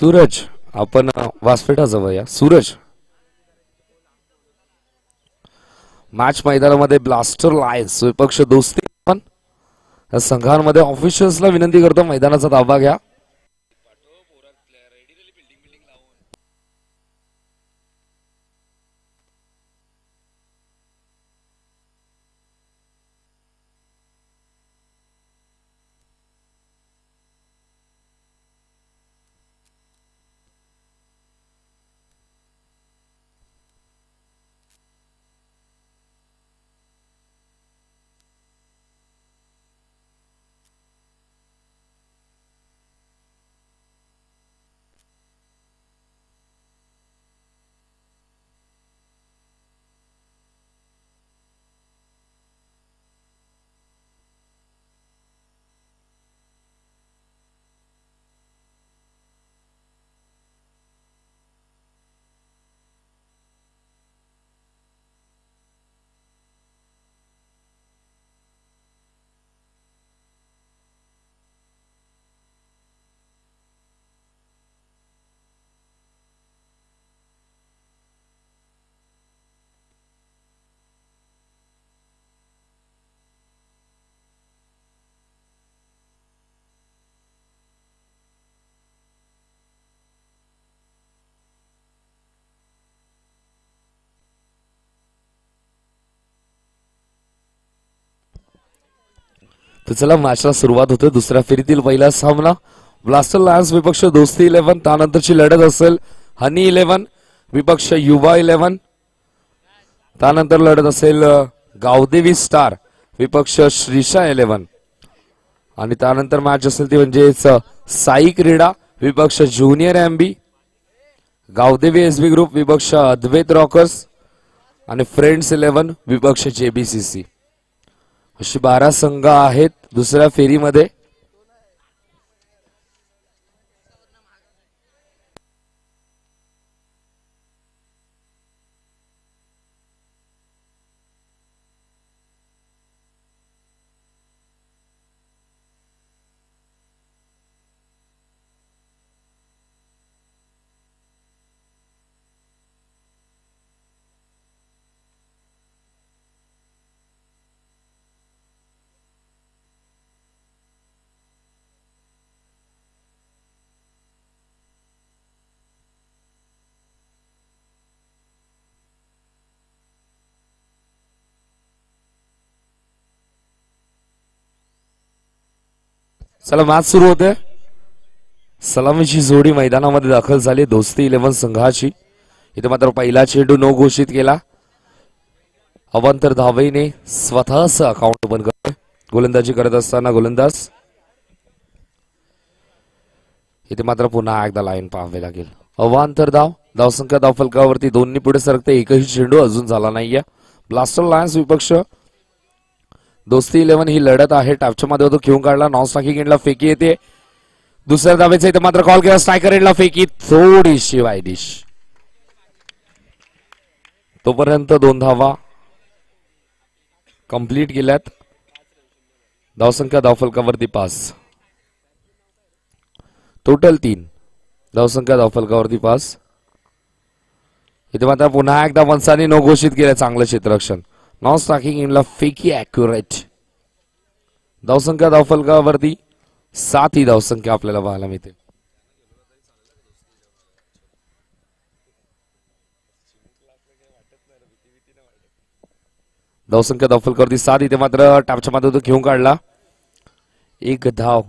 सूरज आपण वासपेठाजवळ या. सूरज मॅच मैदानामध्ये ब्लास्टर लायन्स विपक्ष दोस्ती पण या संघांमध्ये ऑफिशियल्सला विनंती करतो मैदानाचा ताबा घ्या. तर चला मॅचला सुरुवात होते. दुसऱ्या फेरीतील पहिला सामना ब्लास्टर लायन्स विपक्ष दोस्ती 11. त्यानंतरची लढत असेल हनी 11 विपक्ष युवा 11. त्यानंतर लढत असेल गावदेवी स्टार विपक्ष श्रीशा 11. आणि त्यानंतर मॅच असेल ती म्हणजेच साई क्रीडा विपक्ष junior MB, Gavdevi SB group विपक्ष अद्वैत रॉकर्स आणि फ्रेंड्स 11 विपक्ष जेबीसीसी. अशी 12 संघ आहेत दुसऱ्या फेरीमध्ये. चला मॅच सुरू होते. सलामीची जोडी मैदानामध्ये दाखल झाली दोस्ती 11 संघाची. इथे मात्र पहिला चेंडू नो घोषित केला. अवांतर धावेने स्वतःच अकाउंट ओपन करतोय. गोलंदाजी करत असताना गोलंदाज. इथे मात्र पुन्हा एकदा लाईन पाहावी लागेल. अवांतर धावसंख्या धावफलकावरती 2 पुढे सरकते. एकही चेंडू अजून झाला नाहीये. ब्लास्टर लायन्स विपक्ष दोस्ती 11 ही लढत आहे. टॅपच्या मध्ये होतो घेऊन काढला. नॉन स्ट्रायकिंग एंडला फेकी येते. दुसऱ्या धावेचा इथे मात्र कॉल केला. स्ट्रायकर एंडला फेकी थोडीशी वायडिश. तोपर्यंत 2 धावा कंप्लीट केल्यात. धावसंख्या धावफलकावरती 5. टोटल 3 धावसंख्या धावफलकावरती 5. इथे मात्र पुन्हा एकदा वंसाने नो घोषित केलं. चांगलं क्षेत्ररक्षण. नॉन स्ट्रायकिंग इनला फेकी ॲक्युरेट. धावसंख्या धावफलकावरती 7 ही धावसंख्या आपल्याला पाहायला मिळते. धावसंख्या धावफलकावरती 7. इथे मात्र टॅपच्या माध्यमातून घेऊन काढला. 1 धाव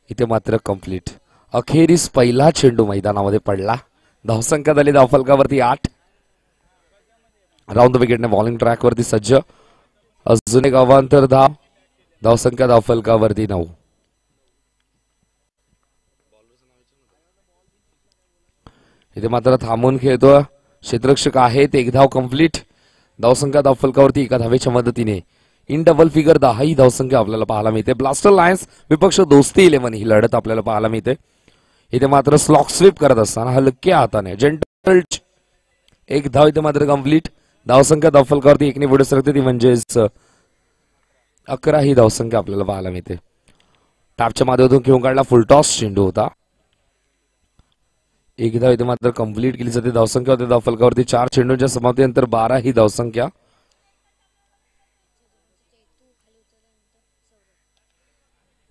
इथे मात्र कंप्लीट. अखेरीस पहिला चेंडू मैदानामध्ये पडला. धावसंख्या झाली धावफलकावरती 8. राऊंड द विकेटने बॉलिंग ट्रॅक वरती सज्ज. अजून एक अवांतर धावसंख्या धावफलकावरती 9. इथे मात्र थांबून खेळतोय क्षेत्ररक्षक आहेत. 1 धाव कंप्लीट. धावसंख्या धावफलकावरती 1 धावेच्या मदतीने इन डबल फिगर 10 ही धावसंख्या आपल्याला पाहायला मिळते. ब्लास्टर लायन्स विपक्ष दोस्ती 11 ही लढत आपल्याला पाहायला मिळते. इथे मात्र स्लॉक स्वीप करत असताना हलक्या हाताने जेंटल 1 धाव इथे मात्र कंप्लीट. धावसंख्या धावफलकावरती 1 ने पुढे सरकते. ती म्हणजेच 11 ही धावसंख्या आपल्याला पाहायला मिळते. टॅपच्या माध्यमातून घेऊन काढला. फुल टॉस चेंडू होता. एक धाव इथे मात्र कंप्लीट केली जाते. धावसंख्या होते धावफलकावरती 4 चेंडूंच्या समाप्तीनंतर 12 ही धावसंख्या.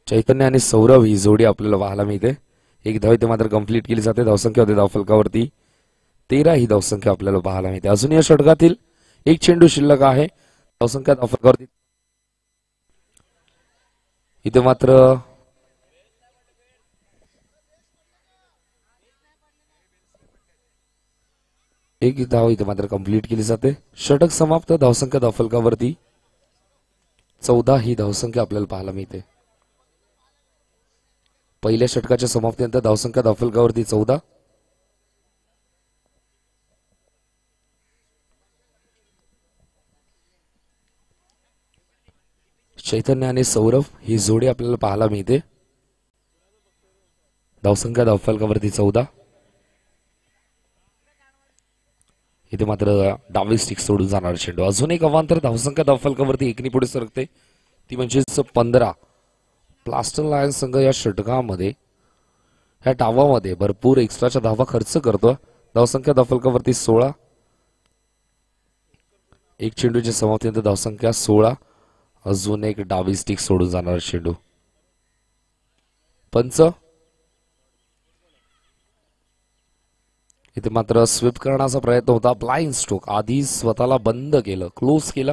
चैतन्य आणि सौरभ ही जोडी आपल्याला पाहायला मिळते. एक धाव इथे मात्र कंप्लीट केली जाते. धावसंख्या होते धावफलकावरती 13 ही धावसंख्या आपल्याला पाहायला मिळते. अजून या षटकातील एक चेंडू शिल्लक आहे. धावसंख्या धावफलकावरती इथे मात्र एक धाव इथे मात्र कंप्लीट केली जाते. षटक समाप्त. धावसंख्या धावफलकावरती 14 ही धावसंख्या आपल्याला पाहायला मिळते. पहिल्या षटकाच्या समाप्तीनंतर धावसंख्या धावफलकावरती 14. चैतन्य आणि सौरभ ही जोडी आपल्याला पाहायला मिळते. धावसंख्या धावफलकावरती 14. इथे मात्र डावी स्टिक सोडून जाणार चेंडू. अजून एक अवांतर. धावसंख्या धावफलकावरती एकनी पुढे सरकते, ती म्हणजेच 15. ब्लास्टर लायन्स संघ या षटकामध्ये ह्या डावामध्ये भरपूर एक्स्ट्राच्या धावा खर्च करतो. धावसंख्या धावफलकावरती 16. एक चेंडूच्या समाप्तीनंतर धावसंख्या 16. अजून एक डावी स्टिक सोडून जाणार चेंडू. पंच इथे मात्र स्वीप करण्याचा प्रयत्न होता. ब्लाइंड स्ट्रोक आधी स्वतःला बंद केलं, क्लोज केलं,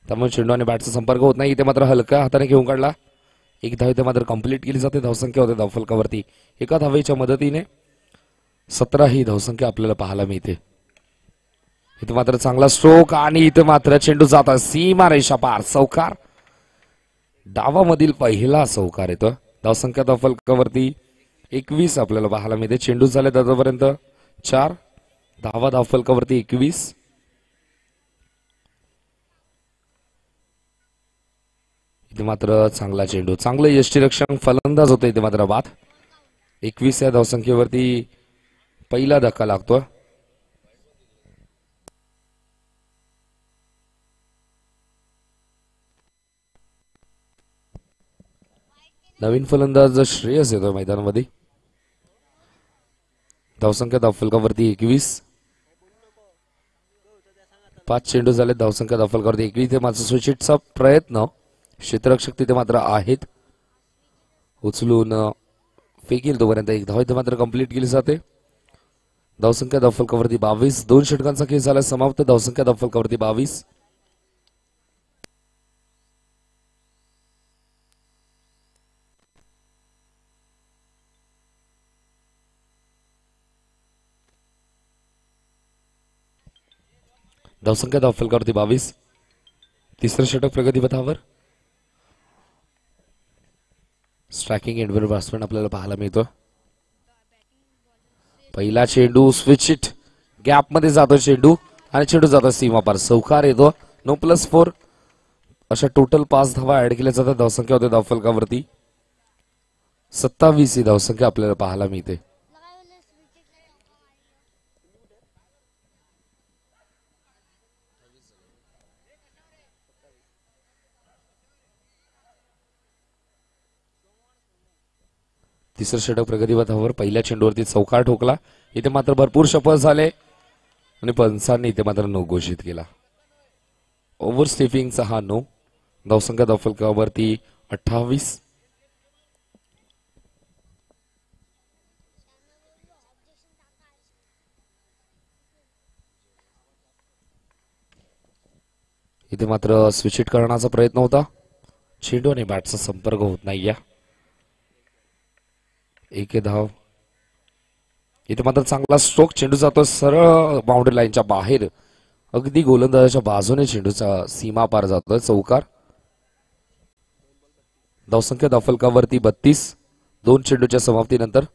त्यामुळे चेंडू आणि बॅटचा संपर्क होत नाही. इथे मात्र हलक्या हाताने घेऊन काढला. एक धाव इथे मात्र कंप्लीट केली जाते. धावसंख्या होते धावफलकावरती एका धावेच्या मदतीने 17 ही धावसंख्या आपल्याला पाहायला मिळते. इथे मात्र चांगला स्ट्रोक आणि इथे मात्र चेंडू जाता सीमा रेषा पार. चौकार. डावामधील पहिला चौकार येतो. धावसंख्या धावफलकावरती 21 आपल्याला पाहायला मिळते. चेंडू झाले आतापर्यंत 4 धावा. धावफलकावरती 21. इथे मात्र चांगला चेंडू, चांगलं यष्टीरक्षण फलंदाज होतं इथे मात्र बाद. 21 या धावसंख्येवरती पहिला धक्का लागतोय. नवीन फलंदाज श्रेयस येतोय मैदानामध्ये. धावसंख्या धावफलकावरती 21. 5 चेंडू झाले. धावसंख्या धावफलकावरती 21. ते मात्र स्विचिटचा प्रयत्न क्षेत्ररक्षक तिथे मात्र आहेत, उचलून फेकील तोपर्यंत एक धाव इथे मात्र कंप्लीट केली जाते. धावसंख्या धावफलकावरती 22. 2 षटकांचा खेळ झाला समाप्त. धावसंख्या धावफलकावरती 22. धावसंख्या धावफलकावरती 22. तिसरं षटक प्रगतीपथावर. स्ट्रायकिंग एंडवर बॅट्समॅन आपल्याला पाहायला मिळतो. पहिला चेंडू स्विच इट गॅप मध्ये जातो चेंडू आणि चेंडू जातो सीमा पार. चौकार येतो. 9+4 अशा टोटल 5 धावा ऍड केल्या जातात. धावसंख्या होते धावफलकावरती 27 ही धावसंख्या आपल्याला पाहायला मिळते. तिसरं षटक प्रगतीपथावर. पहिल्या चेंडूवरती चौकार ठोकला. इथे मात्र भरपूर शपथ झाले आणि पंचांनी इथे मात्र नो घोषित केला. ओव्हर स्टेपिंगचा हा नो. धावसंख्या धावफलकावरती 28. इथे मात्र स्विच इट करण्याचा प्रयत्न होता. चेंडू आणि बॅटचा संपर्क होत नाही. या एक धाव. इथे मात्र चांगला स्ट्रोक. चेंडू जातो सरळ बाउंड्री लाईनच्या बाहेर, अगदी गोलंदाजाच्या बाजूने चेंडूचा सीमा पार जातोय. चौकार. धावसंख्या धावफलकावरती 32. 2 चेंडूच्या समाप्तीनंतर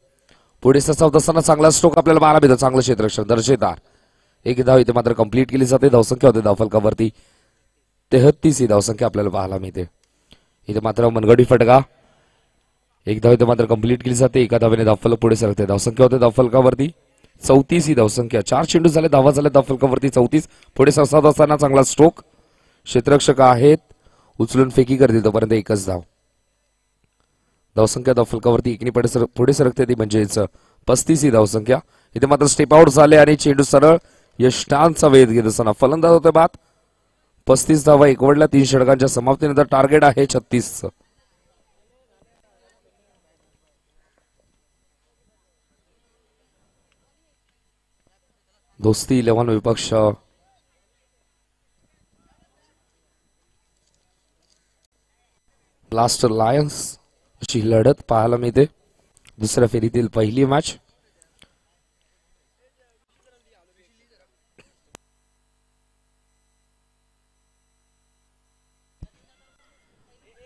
पुढे ससावत असताना चांगला स्ट्रोक आपल्याला पाहायला मिळतो. चांगलं क्षेत्ररक्षण दर्जेदार. एक धाव इथे मात्र कंप्लीट केली जाते. धावसंख्या होते धावफलकावरती 33 ही धावसंख्या आपल्याला पाहायला मिळते. इथे मात्र मनगडी फटका. एक धाव इथे मात्र कंप्लीट केली जाते. एका धावेने धावफलक पुढे सरकते. धावसंख्या होते धावफलकावरती 34 ही धावसंख्या. 4 चेंडू झाले. धावा झाल्या धावफलकावरती 34. पुढे सरसावत असताना चांगला स्ट्रोक. क्षेत्ररक्षक आहेत, उचलून फेकी करतील तोपर्यंत एकच धाव. धावसंख्या धावफलकावरती एकनी पुढे सरकते, ती म्हणजेच 35 ही धावसंख्या. इथे मात्र स्टेप आउट झाले आणि चेंडू सरळ यष्टांचा वेध घेत असताना फलंदाज होते बाद. 35 धावा एकवटल्या 3 षटकांच्या समाप्तीनंतर. टार्गेट आहे 36चं. दोस्ती 11 विपक्ष ब्लास्टर लायन्स अशी लढत पाहायला मिळते दुसऱ्या फेरीतील पहिली मॅच.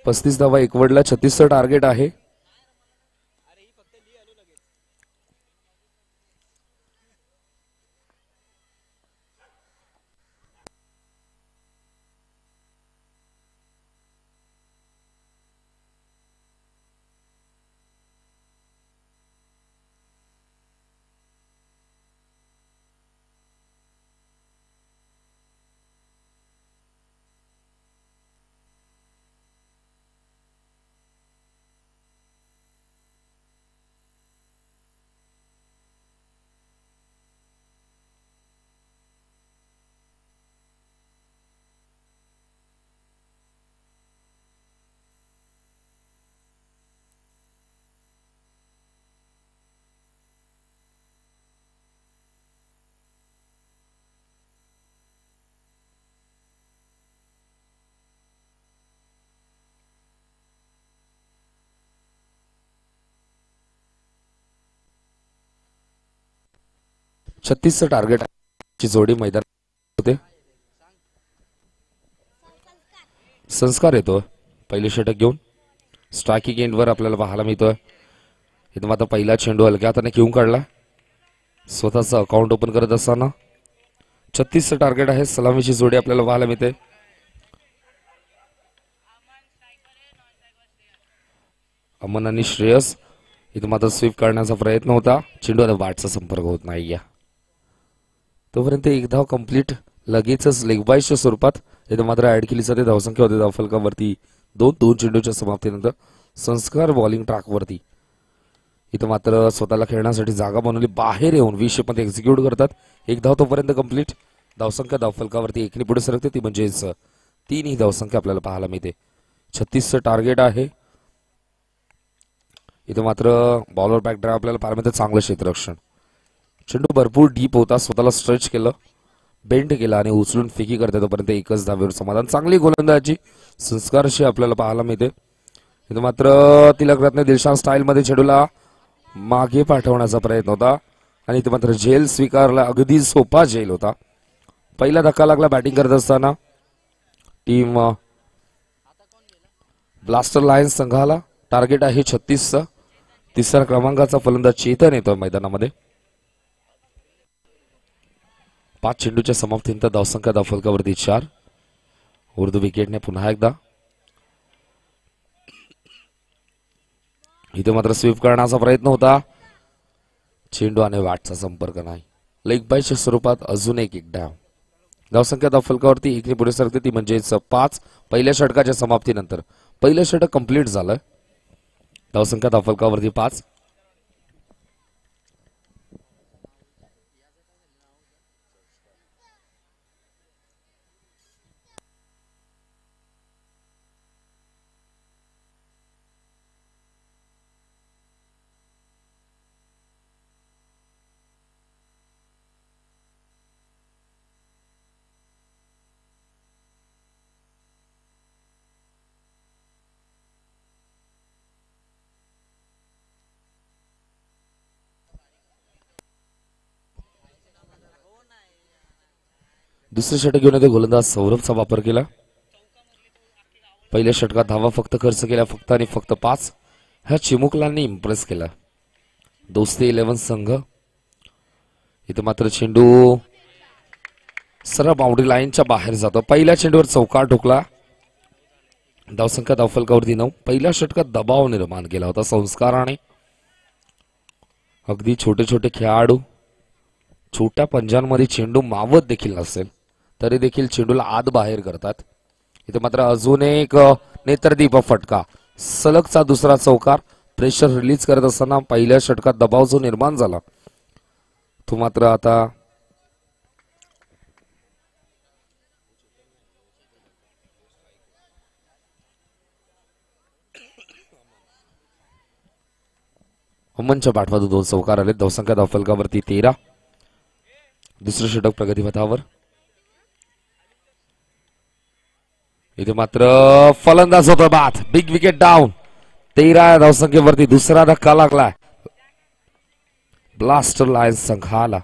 पस्तीस धावा एकवटला 36चं टार्गेट आहे. छत्तीसचं टार्गेट ची जोडी मैदान होते. संस्कार येतो पहिले षटक घेऊन. स्ट्रायकिंग एंडवर आपल्याला पाहायला मिळतोय. इथं मात्र पहिला चेंडू हलक्या हाताने घेऊन काढला स्वतःचं अकाउंट ओपन करत असताना. 36चं टार्गेट आहे. सलामीची जोडी आपल्याला पाहायला मिळते. अमन आणि श्रेयस. इथं मात्र स्वीप करण्याचा प्रयत्न होता. चेंडूला वाटचा संपर्क होत नाही. तोपर्यंत एक धाव कंप्लीट. लगेचच लेगबाईच्या स्वरूपात इथं मात्र ऍड केली जाते. धावसंख्या होते धावफलकावरती 2 चेंडूच्या समाप्तीनंतर. संस्कार बॉलिंग ट्रॅकवरती. इथं मात्र स्वतःला खेळण्यासाठी जागा बनवली. बाहेर येऊन 20 मध्ये एक्झिक्यूट करतात. एक धाव तोपर्यंत कंप्लीट. धावसंख्या धावफलकावरती 1 पुढे सरकते. ती म्हणजेच 3 ही धावसंख्या आपल्याला पाहायला मिळते. 36चं टार्गेट आहे. इथं मात्र बॉलर बॅक ड्राइव्ह आपल्याला पाहायला मिळते. चांगलं क्षेत्ररक्षण. चेंडू भरपूर डीप होता. स्वतःला स्ट्रेच केलं, बेंड केला आणि उचलून फेकी करते. तोपर्यंत एकच धावेवर समाधान. चांगली गोलंदाजी संस्कारशी आपल्याला पाहायला मिळते. इथं मात्र तिलकरत्ने दिलशान स्टाईल मध्ये चेंडूला मागे पाठवण्याचा प्रयत्न होता आणि इथं मात्र झेल स्वीकारला. अगदी सोपा झेल होता. पहिला धक्का लागला बॅटिंग करत असताना टीम ब्लास्टर लायन्स संघाला. टार्गेट आहे 36चं. तिसऱ्या क्रमांकाचा फलंदाज चेतन येतोय मैदानामध्ये. 5 चेंडूच्या समाप्तीनंतर धावसंख्या धावफलकावरती 4. उर्दू विकेटने पुन्हा एकदा. इथे मात्र स्वीप करण्याचा प्रयत्न होता. चेंडू आणि वाटचा संपर्क नाही. लेग बायच्या स्वरूपात अजून एक डाव. धावसंख्या धावफलकावरती 1 पुढे सरकते. ती म्हणजेच 5 पहिल्या षटकाच्या समाप्तीनंतर. पहिलं षटक कंप्लीट झालं. धावसंख्या धावफलकावरती 5. दुसरे षटक घेऊन येते गोलंदाज सौरभचा वापर केला. पहिल्या षटकात धावा फक्त खर्च केल्या फक्त आणि फक्त 5. ह्या चिमुकलांनी इम्प्रेस केला दोस्ती 11 संघ. इथं मात्र चेंडू सरळ बाउंड्री लाईनच्या बाहेर जातो. पहिल्या चेंडूवर चौकार ठोकला. धावसंख्या धावफलकावरती 9. पहिल्या षटकात दबाव निर्माण केला होता संस्काराने. अगदी छोटे छोटे खेळाडू छोट्या पंजांमध्ये चेंडू मावत देखील नसेल तरी देखील चेंडूला आत बाहेर करतात. इथे मात्र अजून एक नेत्रदीप फटका. सलगचा दुसरा चौकार. प्रेशर रिलीज करत असताना पहिल्या षटकात दबाव जो निर्माण झाला तो मात्र आता अमनच्या पाठवातून 2 चौकार आले. धावसंख्या धावफलकावरती 13. दुसरं षटक प्रगतीपथावर. इथे मात्र फलंदाज होता बाद. Big wicket down. 13 धावसंख्येवरती दुसरा धक्का लागलाय ब्लास्टर लायन्स संघाला.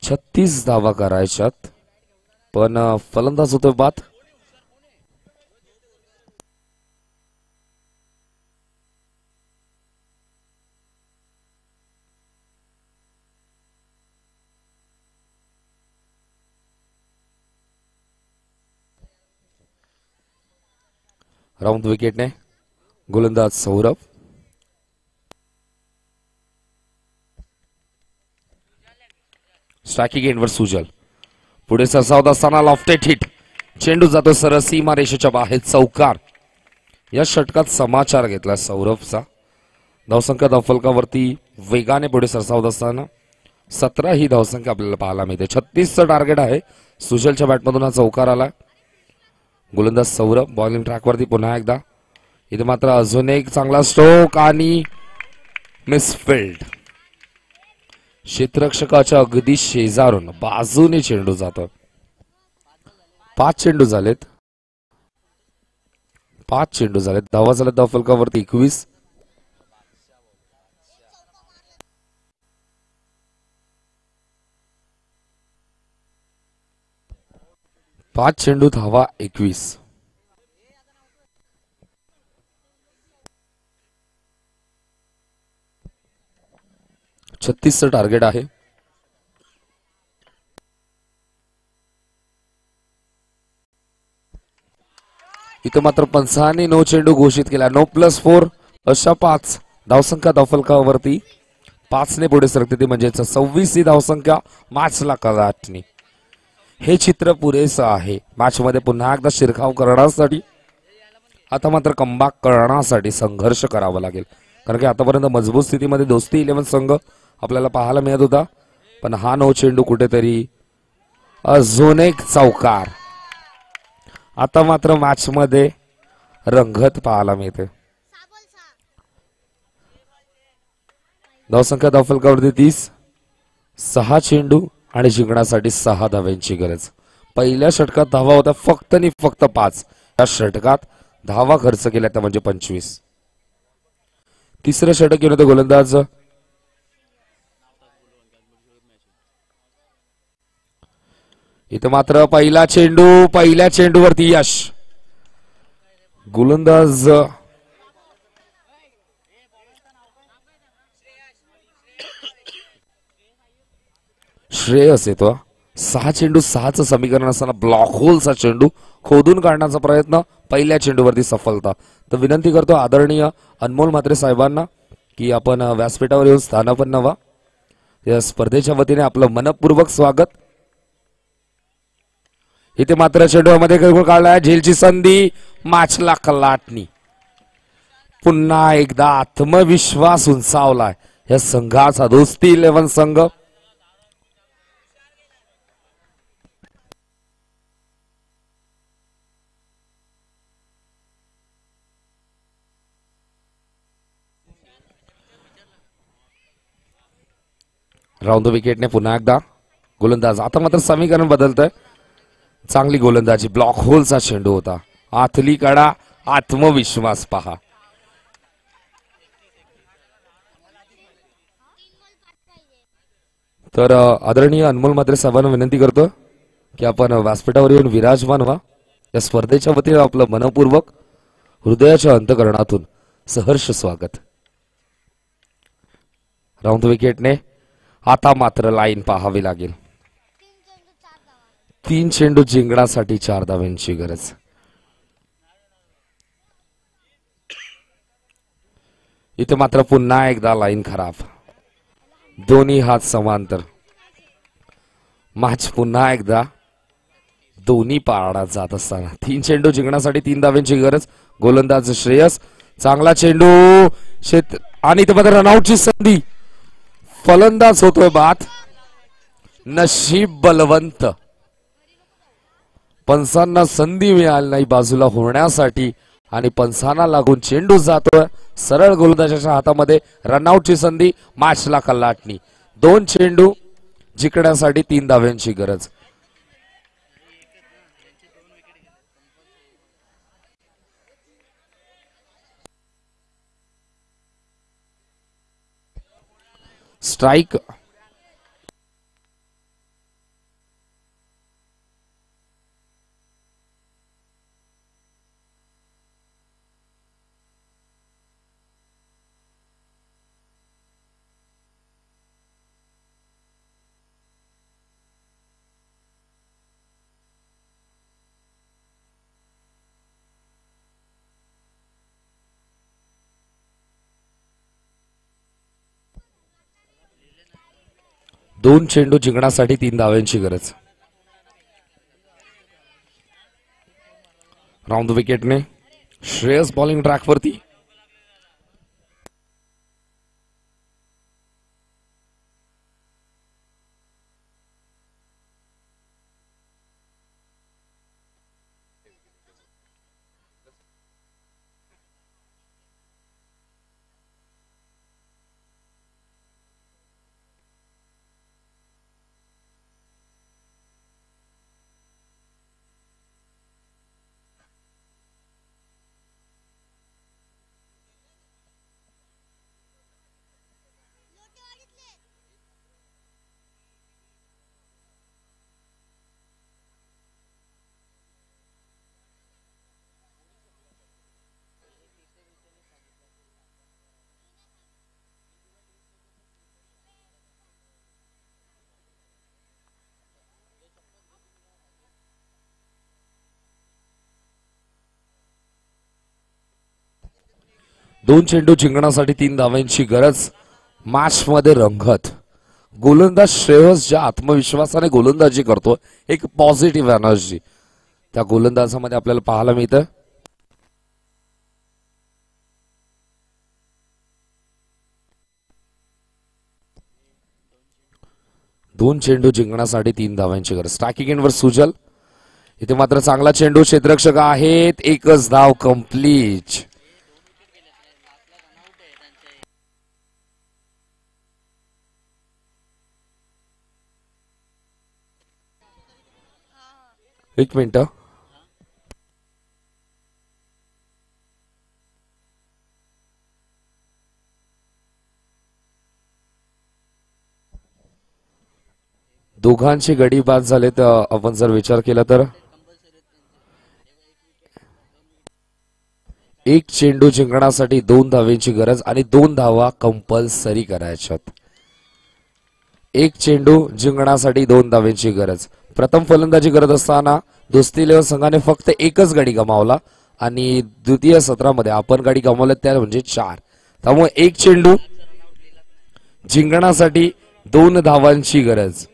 36 धावा करायच्यात पण फलंदाज होतोय बाद. राउंड विकेटने गोलंदाज सौरभ. स्ट्रायकिंग एंडवर सुजल. पुढे सरसावत असताना लॉफ्टेड हिट. चेंडू जातो सरळ सीमा रेषेच्या बाहेर. चौकार. या षटकात समाचार घेतला सौरभचा. धावसंख्या धावफलकावरती वेगाने पुढे सरसावत असताना 17 ही धावसंख्या आपल्याला पाहायला मिळते. 36चं टार्गेट आहे. सुजलच्या बॅटमधून हा चौकार आला. गोलंदाज सौरभ बॉलिंग ट्रॅकवरती पुन्हा एकदा. इथे मात्र अजून एक चांगला स्ट्रोक आणि मिसफिल्ड. क्षेत्ररक्षकाच्या अगदी शेजारून बाजूने चेंडू जातो. 5 चेंडू झालेत. धावा झाल्यात धावफलकावरती 21. पाच चेंडू धावा 21. 36चं टार्गेट आहे. इथं मात्र पंचांनी 9 चेंडू घोषित केला. 9+4 अशा 5 धावसंख्या धावफलकावरती 5 ने पुढे सरकते ती म्हणजेच 26 ही धावसंख्या मॅचला कलाटणी. हे चित्र पुरेसं आहे मॅच मध्ये पुन्हा एकदा शिरकाव करण्यासाठी. आता मात्र कमबॅक करण्यासाठी संघर्ष करावा लागेल कारण की आतापर्यंत मजबूत स्थितीमध्ये दोस्ती 11 संघ आपल्याला पाहायला मिळत होता पण हा 9 चेंडू कुठेतरी अजून एक चौकार. आता मात्र मॅच मध्ये रंगत पाहायला मिळते. धावसंख्या धावफलकावरती 30. 6 चेंडू आणि जिंकण्यासाठी 6 धाव्यांची गरज. पहिल्या षटकात धावा होत्या फक्त आणि फक्त 5. या षटकात धावा खर्च केल्या त्या म्हणजे 25. तिसरं षटक घेऊन होतं गोलंदाज इथं मात्र पहिल्या चेंडूवरती यश. गोलंदाज श्रेयस येतो. 6 चेंडू 6चं समीकरण असताना ब्लॉक होलचा चेंडू खोदून काढण्याचा प्रयत्न. पहिल्या चेंडूवरती सफलता. तर विनंती करतो आदरणीय अनमोल म्हात्रे साहेबांना की आपण व्यासपीठावर येऊन स्थानापन्न व्हा. या स्पर्धेच्या वतीने आपलं मनपूर्वक स्वागत. इथे मात्र चेंडूमध्ये काढलाय. झेलची संधी. मॅचला कलाटणी. पुन्हा एकदा आत्मविश्वास उंचावलाय या संघाचा दोस्ती 11 संघ. राऊंड विकेटने पुन्हा एकदा गोलंदाज. आता मात्र समीकरण बदलतंय. चांगली गोलंदाजी. ब्लॉक होलचा चेंडू होता. आतली कडा. आत्मविश्वास पहा. तर आदरणीय अनमोल म्हात्रे साहेबांना विनंती करतो की आपण व्यासपीठावर येऊन विराजमान व्हा. या स्पर्धेच्या वतीने आपलं मनपूर्वक हृदयाच्या अंतःकरणातून सहर्ष स्वागत. राऊंड विकेटने आता मात्र लाईन पाहावी लागेल. 3 चेंडू जिंकण्यासाठी 4 धाव्यांची गरज. इथे मात्र पुन्हा एकदा लाईन खराब. दोन्ही हात समांतर. मॅच पुन्हा एकदा दोन्ही पारडा जात असताना 3 चेंडू जिंकण्यासाठी 3 धाव्यांची गरज. गोलंदाज श्रेयस चांगला चेंडू आणि इथे मात्र रनआउटची संधी. फलंदाज होतोय बाद. नशीब बलवंत. पंचांना संधी मिळाली नाही बाजूला होण्यासाठी आणि पंचांना लागून चेंडू जातोय सरळ गोलंदाजाच्या हातामध्ये. रनआउटची संधी. मॅचला कल्लाटणी. 2 चेंडू जिंकण्यासाठी 3 धाव्यांची गरज. स्ट्राइक. दोन चेंडू जिंकण्यासाठी 3 धाव्यांची गरज. राऊंड विकेटने श्रेयस बॉलिंग ट्रॅक वरती. दोन चेंडू जिंकण्यासाठी 3 धाव्यांची गरज. मॅच मध्ये रंगत. गोलंदाज श्रेयस ज्या आत्मविश्वासाने गोलंदाजी करतो, एक पॉझिटिव्ह एनर्जी त्या गोलंदाजामध्ये आपल्याला पाहायला मिळतं. दोन चेंडू जिंकण्यासाठी 3 धाव्यांची गरज. स्ट्रायकिंग एंडवर सुजल. इथे मात्र चांगला चेंडू. क्षेत्ररक्षक आहेत. एकच धाव कंप्लीट. एक मिनिट. दोघांची गडी बाद झाले तर आपण जर विचार केला तर एक चेंडू जिंकण्यासाठी 2 धाव्यांची गरज आणि 2 धावा कंपल्सरी करायच्यात. एक चेंडू जिंकण्यासाठी 2 धाव्यांची गरज. प्रथम फलंदाजी करत असताना दोस्ती लेव्हल संघाने फक्त एकच गडी गमावला आणि द्वितीय सत्रामध्ये आपण गाडी गमावल्या त्या म्हणजे 4. त्यामुळे एक चेंडू जिंकण्यासाठी 2 धावांची गरज.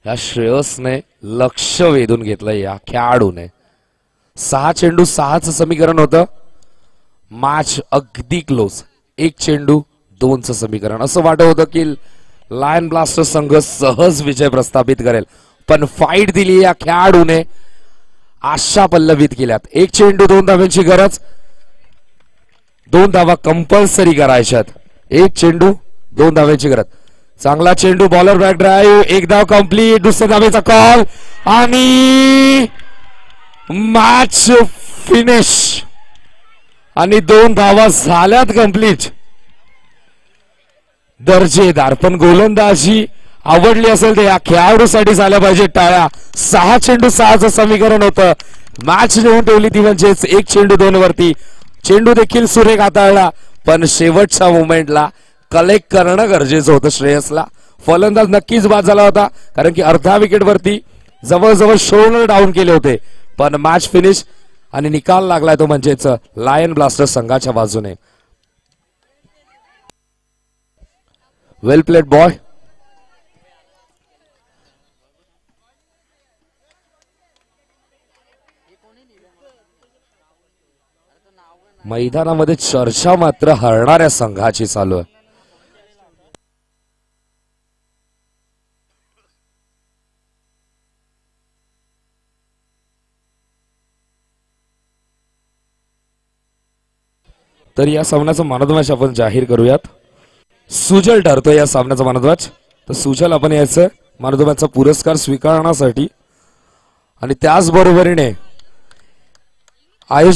या श्रेयसने लक्ष वेधून घेतलं या खेळाडूने. 6 चेंडू 6चं समीकरण होतं. मॅच अगदी क्लोज. एक चेंडू 2चं समीकरण. असं वाटत होतं की लायन ब्लास्टर संघ सहज विजय प्रस्थापित करेल, पण फाईट दिली या खेळाडूने. आशा पल्लवित केल्यात. एक चेंडू 2 धाव्यांची गरज. 2 धावा कंपल्सरी करायच्यात. एक चेंडू 2 धाव्यांची गरज. चांगला चेंडू. Bowler back drive. 1 धाव कंप्लीट. दुसऱ्या धावेचा कॉल आणि मॅच फिनिश आणि 2 धावा झाल्यात कंप्लीट. दर्जेदार. पण गोलंदाजी आवडली असेल तर या खेळाडूसाठी झाल्या पाहिजे टाळ्या. 6 चेंडू 6चं समीकरण होतं. मॅच लिहून ठेवली ती म्हणजेच 1 चेंडू 2 वरती. चेंडू देखील सुरेख हाताळला, पण शेवटच्या मोमेंटला कलेक्ट करणं गरजेचं होतं श्रेयसला. फलंदाज नक्कीच बाद झाला होता, कारण की अर्ध्या विकेट वरती जवळजवळ शोल्डर डाऊन केले होते. पण मॅच फिनिश आणि निकाल लागलाय तो म्हणजेच लायन ब्लास्टर संघाच्या बाजूने. वेल प्लेड बॉय. मैदानामध्ये चर्चा मात्र हरणाऱ्या संघाची चालू आहे. तर या सामन्याचं मानदवच आपण जाहीर करूयात. सुजल ठरतो या सामन्याचा मानदवच. तर सुजल आपण यायचं मानदवचा पुरस्कार स्वीकारण्यासाठी आणि त्याचबरोबरीने आयोजक